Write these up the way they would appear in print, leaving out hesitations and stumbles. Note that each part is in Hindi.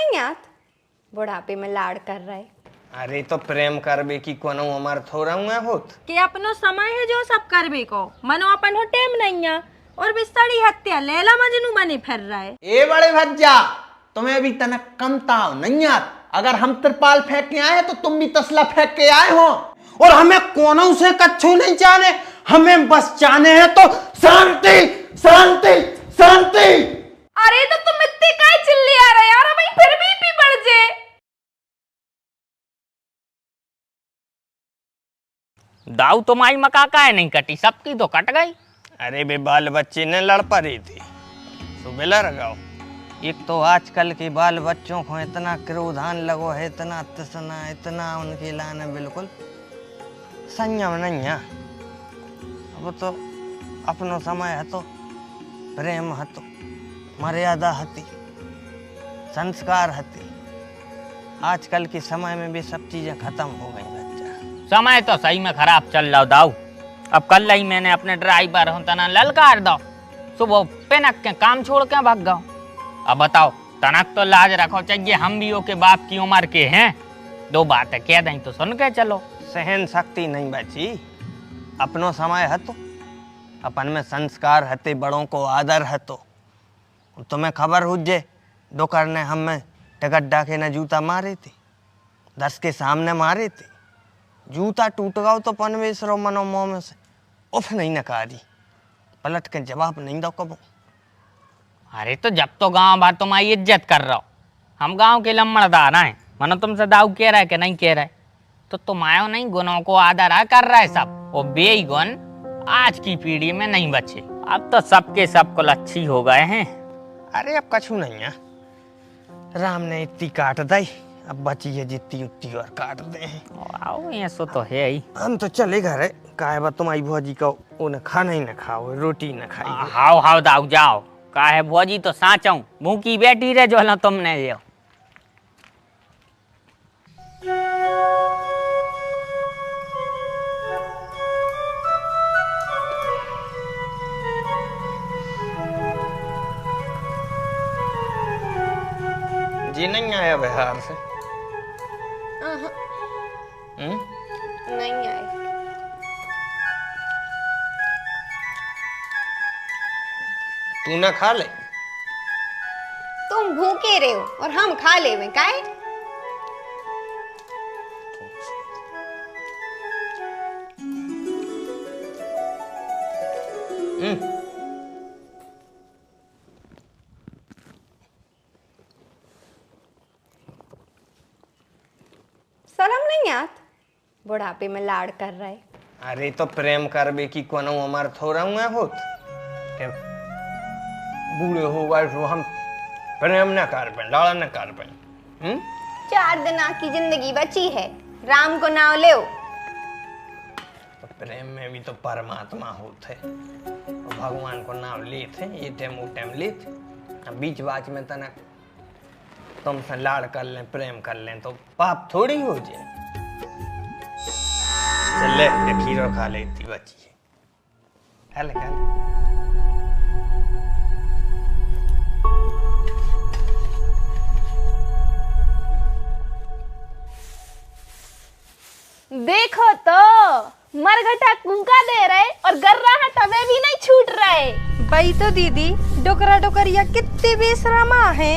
नहीं आत बुढ़ापे में लाड़ कर रहे। अरे तो प्रेम करबे की कोनो हमार थोड़ा हुआ होत कि अपनो समय है जो सब करबे को मनो अपन हो टेम नहीं है और बिस्तड़ी हत्या लैला मजनू बने फिर रहा है। ए बड़े भज्जा तुम्हें अभी तनक कम ताव नहीं आत। अगर हम तिरपाल फेंक के आए तो तुम भी तसला फेंक के आए हो। और हमें कोनों से कच्छू नहीं चाहने, हमें बस चाहने हैं तो शांति शांति शांति। अरे तो तुम इतने काय चिल्ले आ रहे यार, भाई फिर भी बढ़ जाए। दाऊ तो माई मका का है नहीं कटी, सबकी तो कट गई। अरे बे बाल बच्चे ने लड़ पड़े थे सुबेला लगाओ। एक तो आजकल के बाल बच्चों को इतना क्रोधान लगो है, इतना तसना, इतना उनके लाने बिल्कुल संयम नहीं है। अब तो अपनो समय है तो प्रेम है तो मर्यादा हती, संस्कार हती। आजकल के समय में भी सब चीजें खत्म हो गई बच्चा। समय तो सही में खराब चल रहा दाऊ। अब कल ही मैंने अपने ड्राइवर हो तना ललकार दो, सुबह पेनक के काम छोड़ के भाग गओ। अब बताओ तनक तो लाज रखो चाहिए, हम भी हो के बाप की उम्र के हैं। दो बातें कह दें तो सुन के चलो। सहन शक्ति नहीं बची। अपनो समय है तो अपन में संस्कार हते, बड़ों को आदर है तो। तुम्हें खबर हो जे दोकर ने हमें टिकट डाके न जूता मारे थे, 10 के सामने मारे थे। जूता टूट गओ तो पनवेसरो मनो मोह में से उफ नहीं नकारी, पलट के जवाब नहीं दो कबो। अरे तो जब तो गांव भर तुम्हारी इज्जत कर रहा हो, हम गांव के लम्बड़दार हैं। मनो तुमसे दाऊ कह रहा है कि नहीं कह रहा है, तो तुम आयो नहीं गुनों को आदर कर रहा है सब। वो बेईगुन आज की पीढ़ी में नहीं बचे। अब तो सबके सब कुल अच्छी हो गए हैं। अरे अब कछु नहीं है, राम ने इतनी काट दी, अब बची है जितनी उतनी और काट दे। आओ ये सो तो है ही। हम तो चले घर है, काहे बा तुम्हारी भौजी का वो न खाना ही न खाओ, रोटी न खाई। हाओ हाओ दाऊ जाओ, का है भौजी तो साचाऊं भूखी बैठी रहे जो तुमने ये। जी नहीं आया बिहार से? नहीं आए। तू ना खा ले? तुम भूखे रहे हो और हम खा ले में काहे? शर्म नहीं आत बुढ़ापे में लाड़ कर रहे। अरे तो प्रेम करबे की कोनो हमार थोड़ा हुआ होत। बूढ़े हो गए तो हम प्रेम न कर पाए, लाड़ न कर पाए। 4 दिन की जिंदगी बची है, राम को नाम ले। तो प्रेम में भी तो परमात्मा होते, तो भगवान को नाम लेते, ये टाइम वो टाइम लेते। अब बीच बाच में तनक तुमसे लाड़ कर लें, प्रेम कर लें तो पाप थोड़ी हो जाए। चल ले खीरो खा ले, इतनी बची है, खा ले खा ले। देखो तो मरघटा कुंका दे रहे और गर्रा हटवे भी नहीं छूट रहे। भाई तो दीदी डोकरा डोकरिया कितने बेशर्मा है।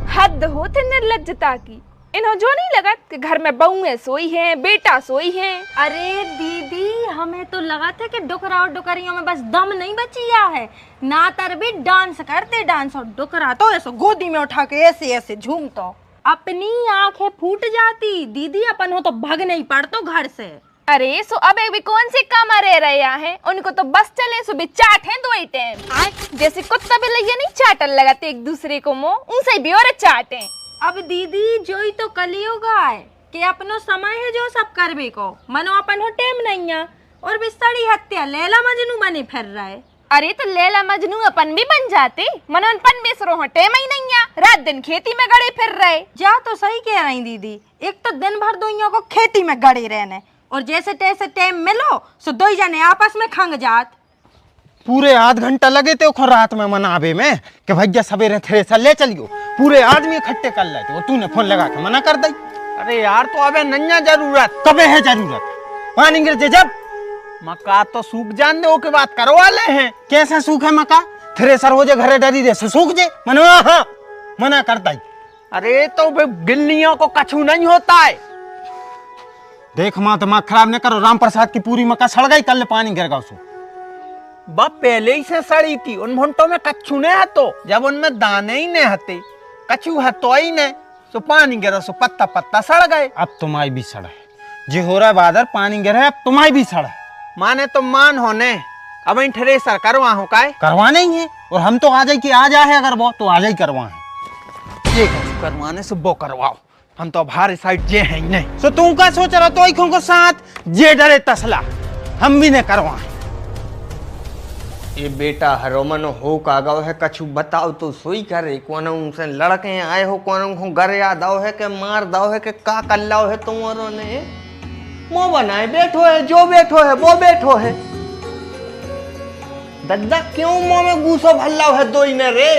हद होते निर्लज्जता की। इन्हों जो नहीं लगा कि घर में बहुएं सोई हैं, बेटा सोई हैं। अरे दीदी हमें तो लगा था कि डोकरा और डोकरियों में बस दम नहीं बचिया है, ना तर भी डांस करते, डांस और डोकरा तो ऐसे गोदी में उठा के ऐसे ऐसे झूमतो, अपनी आंखें फूट जाती। दीदी अपन हो तो भग नहीं पड़तो घर से। अरे सो अब एक भी कौन से काम रह रहे हैं, उनको तो बस चले सुबह चाट हैं दो टाइम। जैसे कुत्ता बिल्लियां नहीं चाटल लगाते एक दूसरे को मुंह, उनसे भी और चाटे। अब दीदी जो ही तो कलियुग है कि अपनो समय है जो सब करबे को, मनो अपन हो टेम नहीं है और बिस्तड़ी हत्या लैला मजनू बने फिर रहा है। अरे तो लैला मजनू अपन भी बन जाते, मनो अपन बेसरो हो टेम ही नहीं है, रात दिन खेती में गड़े फिर रहे। जा तो सही कह रही दीदी, एक तो दिन भर दोइयों को खेती में गड़े रहने और जैसे तैसे टाइम मिलो सो दो जने आपस में खंग जात। पूरे आध घंटा लगे थे ओखो रात में मनावे में कि भैया सवेरे थ्रेसर ले चलियो। पूरे आदमी इकट्ठे कर लेते वो तूने फोन लगा के मना कर दी। अरे यार तो अबे नन्या जरूरत कबे है जरूरत? पानी गिर जे जब मक्का तो सूख जान दे के बात करो वाले हैं। कैसे सूखे मका? थ्रेसर हो जे घरे डरी रे सूख जे मनवा। हाँ मना करता ही। अरे तो गिल्लियों को कछू नहीं होता है। देख माँ दिमाग खराब न करो। राम प्रसाद की पूरी मक्का सड़ गई, कल पानी गिर गया उसको। बाप पहले ही से सड़ी थी। उन भुंटों में कच्छू ने हतो, जब उनमें दाने ही नहीं हते, कछू हतो ही नहीं, सो पानी गिरा सो पत्ता पत्ता सड़ गए। अब तुम्हारी भी सड़ा है जी हो रहा है बादर, पानी गिरा है, अब तुम्हारी भी सड़ा है। माने तो मान होने अब इन थ्रेसर करवा हो काय करवाने ही है। और हम तो आ जाए कि आ जाए अगर वो तो आ जाए करवा है। ये कछू करवाने से वो करवाओ। हम तो हमारे साइड जे है ही नहीं। सो तू का सोच रहा तो को साथ जे डरे तसला हम भी ने करवा। ये बेटा हरोमन हो का गाँव है कछु बताओ तो सोई करे। कौन उनसे लड़के आए हो, कौन घर याद आओ है के मार दाओ है के का कल्लाओ है तुम्हारों ने। मुँह बनाए बैठो है, जो बैठो है वो बैठो है। दद्दा क्यों मुँह में गूसो भल्लाओ है दो ने रे।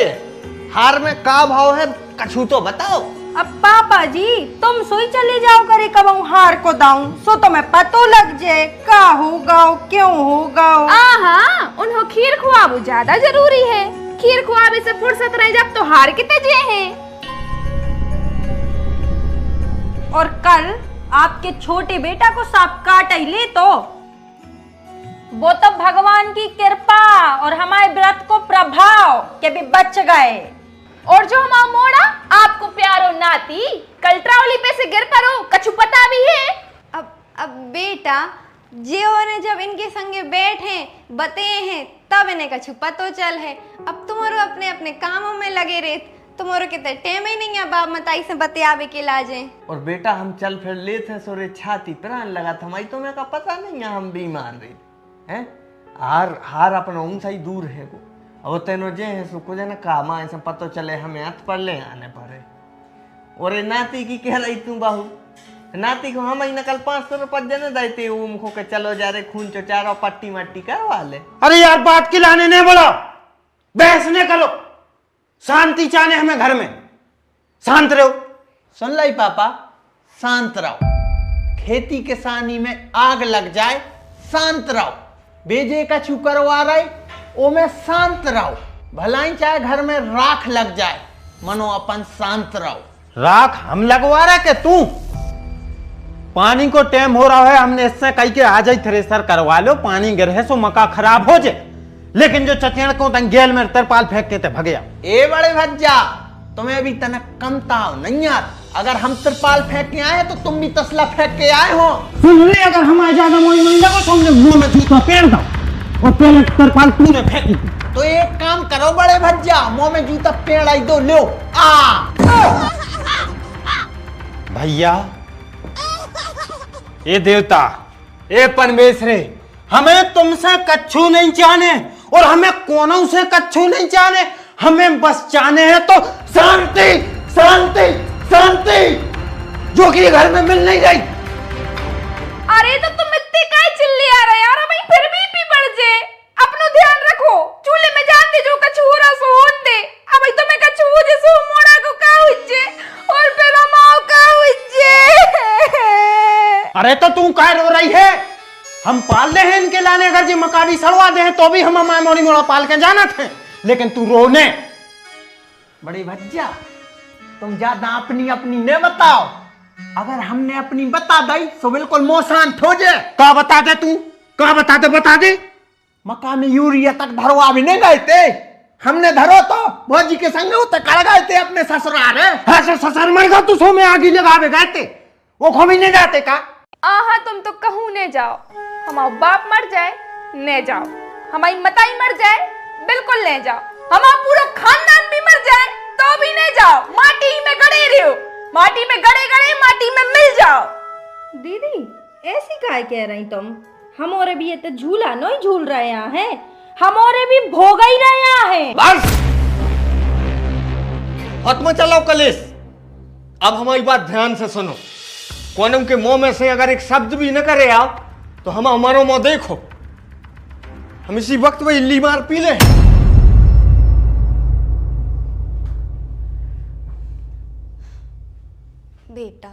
हार में का भाव है कछु तो बताओ। अब पापा जी तुम सोई चले जाओ करे कब हार को दाऊं सो तुम्हें पतो लग जाए का होगा क्यों होगा। आहा उन्हों खीर खुआबू ज्यादा जरूरी है। खीर खुआबे से फुर्सत रह जब तो हार के तजे हैं। और कल आपके छोटे बेटा को सांप काट ही ले तो वो तो भगवान की कृपा और हमारे व्रत को प्रभाव के भी बच गए। और जो हम मोड़ा आपको प्यारो नाती कल ट्रावली पे से गिर पड़ो कछु पता भी है। अब बेटा जियो ने जब इनके संगे बैठे बते हैं तब इन्हें कछु पतो चल है। अब तुम्हारो अपने अपने कामों में लगे रहे, तुम्हारो कितने टाइम ही नहीं है बाप मताई से बते आवे के लाजे। और बेटा हम चल फिर ले थे सोरे छाती प्राण लगा था माई तुम्हें का पता नहीं है हम बीमार रहे हैं। हार अपना उनसे ही दूर है वो। अब तेनो जे है सो कुछ ना काम ऐसे पतो चले हमें हाथ पर ले आने पड़े। और नाती की कह रही तू बाहू नाती को हम ही नकल 500 रुपये देने देते उनको के चलो जा रे खून चोचारो पट्टी मट्टी करवा ले। अरे यार बात खिलाने नहीं बोलो, बहस नहीं करो, शांति चाहने हमें घर में। शांत रहो। सुन लाई पापा शांत रहो। खेती किसानी में आग लग जाए शांत रहो। बेजे का छू करवा रहे ओ में शांत रहो। भलाई चाहे घर में राख लग जाए मनो अपन शांत रहो। राख हम लगवा रहे के तू? पानी को टाइम हो रहा है, हमने इससे कही के आ जाए थ्रेसर करवा लो, पानी गिर है सो मका खराब हो जाए। लेकिन जो चचेड़ को गेल में तरपाल फेंक के थे भगया। ए बड़े भज्जा तुम्हें अभी तनक कम ताव नहीं यार। अगर हम तिरपाल फेंक के आए तो तुम भी तसला फेंक के आए हो। सुन ले अगर हमारे ज्यादा मोई नहीं लगा तो हमने मुंह में जूता पेड़ दो और पहले तरपाल तूने फेंक दी। तो एक काम करो बड़े भज्जा मुंह में जूता पेड़ आई दो लो आ। भैया ये देवता ए परमेश्वरे हमें तुमसे कच्छू नहीं चाहने और हमें कोनों से कच्छू नहीं चाहने। हमें बस चाहने हैं तो शांति शांति शांति जो कि घर में मिल नहीं रही। अरे तो तुम इतने काय चिल्ले आ रहे यार। भाई फिर भी पी बढ़ जे अपनो ध्यान रखो। चूल्हे में जान दे जो कछु हो रहा सो होन दे। अब भाई तुम्हें कछु हो जे सो मोड़ा को का हुज्जे और फिर माओ का हुज्जे। अरे तो तू काय रो रही है? हम पाल दे हैं इनके लाने अगर जी मकाबी सड़वा दे हैं तो भी हम हमारे मोड़ी मोड़ा पाल के जाना थे। लेकिन तू रोने बड़ी भज्जा तुम ज्यादा अपनी अपनी ने बताओ। अगर हमने अपनी बता दी तो बिल्कुल मोशान हो जाए। का बता दे तू? का बता दे। मका में यूरिया तक धरवा भी नहीं गए थे। हमने धरो तो भौजी के संग उतर कड़ गए थे अपने ससुराल। ससुर मर गया तू सो में आगे लगावे गए थे वो खो भी नहीं जाते का? आहा तुम तो कहूँ ने जाओ। हमारा बाप मर जाए ने जाओ, हमारी मताई मर जाए बिल्कुल ले जाओ, हमारा पूरा खानदान भी मर जाए तो भी नहीं जाओ। माटी में गड़े रहो, माटी में गड़े गड़े माटी में मिल जाओ। दीदी ऐसी काय कह रही तुम? हमारे भी ये तो झूला नहीं झूल रहे हैं, हमारे भी भोग ही रहे हैं। बस खत्म चलाओ कलेश। अब हमारी बात ध्यान से सुनो। कोनम के मुंह में से अगर एक शब्द भी न करे आप तो हम हमारो मुंह देखो। हम इसी वक्त में इल्ली मार पी ले। बेटा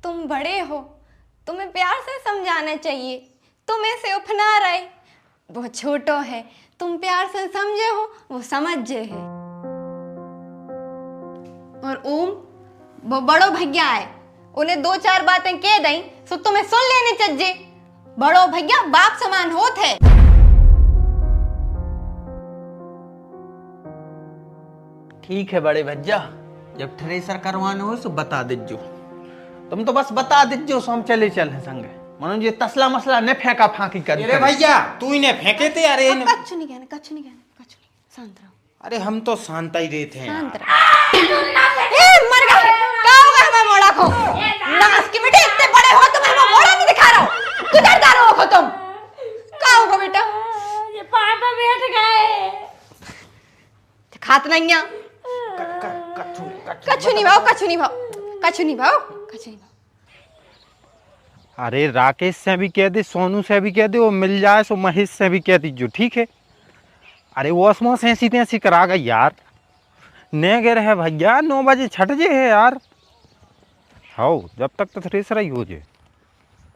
तुम बड़े हो, तुम्हें प्यार से समझाना चाहिए, तुम ऐसे उफना रहे। वो छोटो है, तुम प्यार से समझे हो, वो समझे है। और ओम वो बड़ो भैया है, उन्हें दो चार बातें कह दई तो तुम्हें सुन लेने चाहिए। बड़ो भैया बाप समान होते। ठीक है बड़े भैया, जब थ्रेसर करवाना हो तो बता दीजियो। तुम तो बस बता दीजियो, सो हम चले चल संगे। मनो ये तसला मसला ने फेंका फांकी कर। अरे भैया तू इन्हें फेंके थे यार। कछु नहीं कहना, कछु नहीं कहना, कछु नहीं, शांत रहो। अरे हम तो शांत ही रहते हैं। शांत रहो। ए मर गए, क्या होगा मैं मोड़ा को? नास की बेटे इतने बड़े हो तुम्हें मैं मोड़ा नहीं दिखा रहा हूँ। गुजरदार हो तुम। क्या होगा बेटा? ये पापा बैठ गए। खात नहीं है। कछु नहीं भाव, कछु नहीं भाव, कछु नहीं भाव, कछु नहीं भाव। अरे राकेश से भी कह दे, सोनू से भी कह दे, वो मिल जाए सो महेश से भी कह दीजिए, ठीक है। अरे वो असमो से ऐसी तैसी करा गई यार। ने गिर है भैया 9 बजे छट जे है यार। हाँ जब तक तो थ्रेसर ही हो जाए।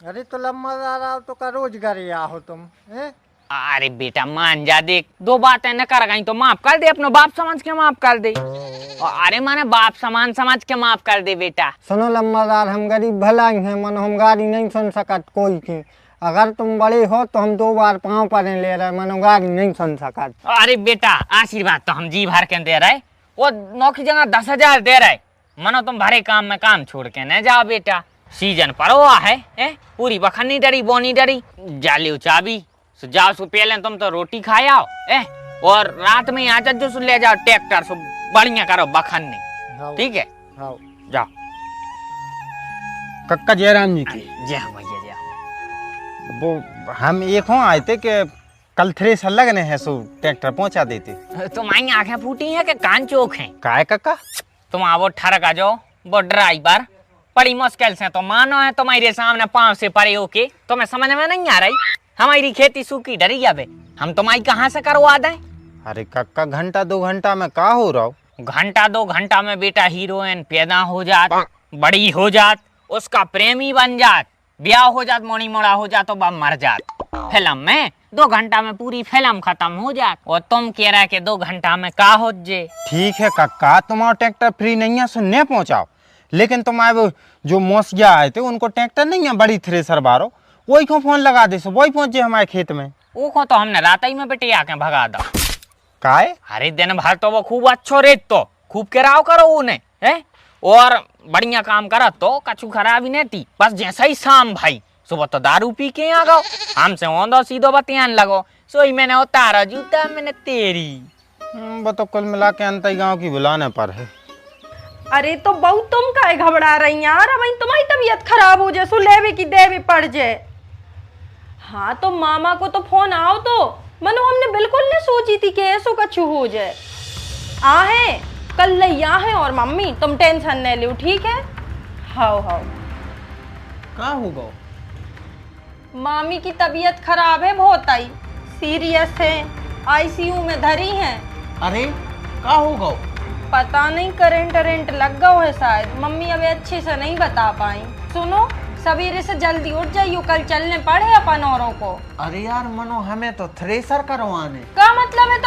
अरे तो लम्बा रहा तो का रोजगार या हो तुम है? अरे बेटा मान जा, देख 2 बातें न कर गई तो माफ कर दे, अपने बाप समझ के माफ कर दे। अरे माने बाप समान समझ के माफ कर दे बेटा। सुनो लम्बादार, हम गरीब भला ही हैं, मन हम गाड़ी नहीं सुन सकत कोई की। अगर तुम बड़े हो तो हम 2 बार पाँव पर ले रहे, मन गाड़ी नहीं सुन सकत। अरे बेटा आशीर्वाद तो हम जी भर के दे रहे, वो नौकरी जगह 10,000 दे रहे। मनो तुम भरे काम में काम छोड़ के न जाओ बेटा। सीजन पर हुआ है पूरी बखन नहीं डरी, बोनी डरी, जाली चाबी सो जाओ सो पहले तुम तो रोटी खाए आओ और रात में यहाँ जो सो ले जाओ ट्रैक्टर सो बढ़िया करो बखन नहीं, ठीक है? हाँ जाओ। कक्का जयराम जी की जय हो भैया जय हो। वो हम एक हों आए थे कि कल थ्रेसर लगने हैं सो ट्रैक्टर पहुंचा देते। तुम्हारी आंखें फूटी हैं कि कान चौक हैं? काय कक्का? तुम आओ ठरक आ जाओ, वो ड्राइवर बड़ी मुश्किल से तो मानो है तुम्हारे सामने पाँव से परे होके, तुम्हें समझ में नहीं आ रही? हमारी खेती सूखी डरी जावे, हम तुम्हारी कहाँ से करवा दें? अरे कक्का घंटा 2 घंटा में का हो रहा हो? घंटा 2 घंटा में बेटा हीरोइन पैदा हो जात, बड़ी हो जात, उसका प्रेमी बन जात, ब्याह हो जात, मोनी मोड़ा हो जात, तो बाप मर जात। फिल्म में 2 घंटा में पूरी फिल्म खत्म हो जात, और तुम कह रहे कि 2 घंटा में का हो जे? ठीक है कक्का, तुम्हारा ट्रैक्टर फ्री नहीं है सो नहीं पहुंचाओ, लेकिन तुम्हारे जो मौसिया आए थे उनको ट्रैक्टर नहीं है, बड़ी थ्रेसर बारो, वही को फोन लगा दे सो वही पहुंच जाए हमारे खेत में। वो को तो हमने रात ही में बेटे आके भगा दो। काय? अरे दिन भर तो वो खूब अच्छो रेत तो खूब कराव करो उन्हें है, और बढ़िया काम करा तो कछु खराबी नहीं थी। बस जैसा ही शाम भाई सुबह तो दारू पी के आ गो, हमसे ओंदो सीधो बतियान लगो, सोई मैंने उतारा जूता मैंने तेरी। वो तो कुल मिला के अंत गाँव की बुलाने पर है। अरे तो बहु तुम काहे घबरा रही यार? अब तुम्हारी तबीयत खराब हो जाए, सुलेवे की देवी पड़ जाए। हाँ तो मामा को तो फोन आओ तो, मनो हमने बिल्कुल नहीं सोची थी कि ऐसो कछु हो जाए। आहे कल लैया है और मम्मी तुम टेंशन नहीं लो, ठीक है? हाओ हाओ। का होगा? मामी की तबीयत खराब है, बहुत आई सीरियस है, आईसीयू में धरी हैं। अरे का होगा? पता नहीं करंट लग गया है शायद, मम्मी अभी अच्छे से नहीं बता पाई। सुनो सवेरे से जल्दी उठ जाइयो, कल चलने पड़े अपन औरों को। अरे यार मनो हमें तो थ्रेसर करवाने। क्या मतलब है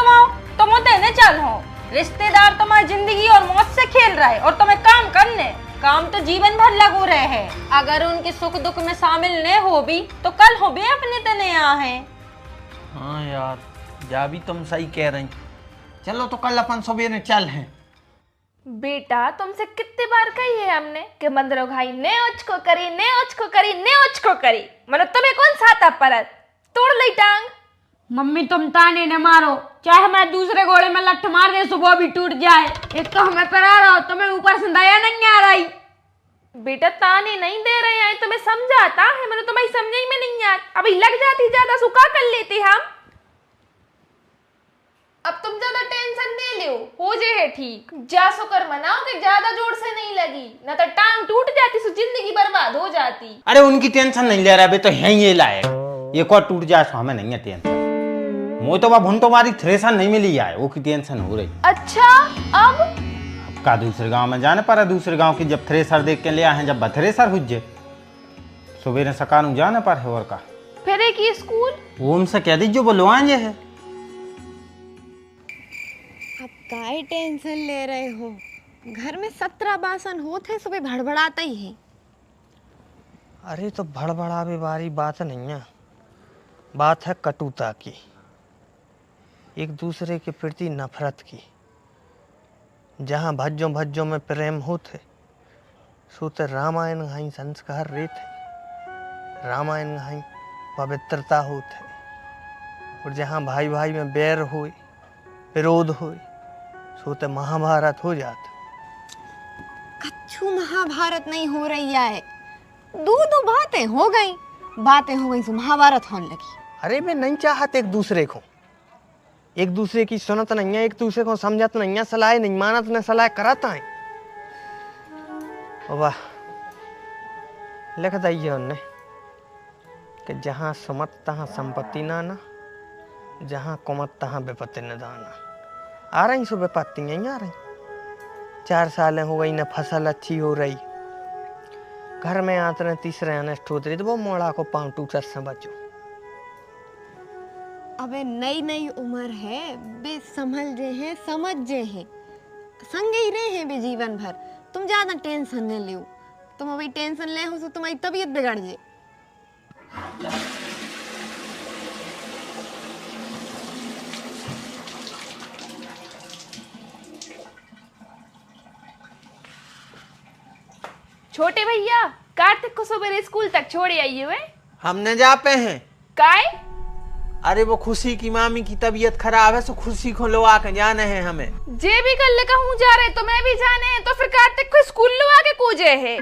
तुम देने चल हो? रिश्तेदार तुम्हारी जिंदगी और मौत से खेल रहा है और तुम्हें काम करने, काम तो जीवन भर लगो रहे हैं। अगर उनके सुख दुख में शामिल न हो भी तो कल हो भी अपने तने यहाँ है। हाँ यार जा भी तुम सही कह रही। चलो तो कल अपन सवेरे चल हैं। बेटा तुमसे कितने बार कही है हमने कि मंदरो भाई ने उचको करी, ने उचको करी, ने उचको करी, मतलब तुम्हें कौन साता परत तोड़ ली टांग। मम्मी तुम ताने न मारो, चाहे मैं दूसरे घोड़े में लठ मार दे सुबह भी टूट जाए। एक तो हमें परा रहा हो, तुम्हें ऊपर से दया नहीं आ रही। बेटा ताने नहीं दे रहे हैं, तुम्हें समझाता है, मैंने तुम्हारी समझ में नहीं आता। अभी लग जाती ज्यादा सुखा कर लेते हम। अब तुम ज्यादा टेंशन नहीं लो, हो जे है ठीक। जा शुक्र मनाओ कि ज्यादा जोर से नहीं लगी, न तो टांग टूट जाती सो जिंदगी बर्बाद हो जाती। अरे उनकी टेंशन नहीं ले रहा, अभी तो है ये लायक, एक और टूट जाए तो हमें नहीं है टेंशन। मुझे तो भुन तो मारी थ्रेसर नहीं मिली है, वो की टेंशन हो रही। अच्छा अब अब का दूसरे गांव में जाने पर दूसरे गांव की जब थ्रेसर देख के ले आए हैं, जब थ्रेसर हुज्जे सुबह सकानू जाने पर है और का फिर एक ही स्कूल। वो उनसे कह दीजिए बुलवाएंगे है। अब काहे टेंशन ले रहे हो? घर में 17 बासन होते सुबह भड़बड़ाते ही है। अरे तो भड़बड़ावे वाली बात नहीं है, बात है कटुता की, एक दूसरे के प्रति नफरत की। जहाँ भज्जों भज्जों में प्रेम होते सोते रामायण घाई संस्कार रहते, रामायण घाई पवित्रता होते। और जहाँ भाई भाई में बैर होए विरोध होए सोते महाभारत हो जाता। कच्छु महाभारत नहीं हो रही है, दो बातें हो गई सो महाभारत होने लगी। अरे मैं नहीं चाहते एक दूसरे को, एक दूसरे की सुनत नहीं है, एक दूसरे को समझत नहीं है, सलाह नहीं मानत ने सलाह करता है। वाह लिख दिए उनने कि जहाँ सुमत तहाँ संपत्ति नाना, जहाँ कुमत तहाँ विपत्ति न दाना। आ रही सो विपत्ति यहीं आ रही। 4 सालें हो गई न फसल अच्छी हो रही, घर में आते न तीसरे आने ठोत रही, तो वो मोड़ा को पाँव टूचर से बचो। अबे नई उम्र है, बे समझ जे हैं, समझ जे हैं, संग ही रहे हैं बे जीवन भर। तुम ज्यादा टेंशन न लो, तुम अभी टेंशन ले हो तो तुम्हारी तबीयत बिगड़ जाए। छोटे भैया कार्तिक को सुबह स्कूल तक छोड़े आइए हुए। हमने जा पे हैं। काय? अरे वो खुशी की मामी की तबीयत खराब है, सो खुशी को लो आके जाने हैं हमें। जे भी कल कहूँ जा रहे तो मैं भी जाने हैं, तो फिर कार्तिक को स्कूल लो आके कूजे है।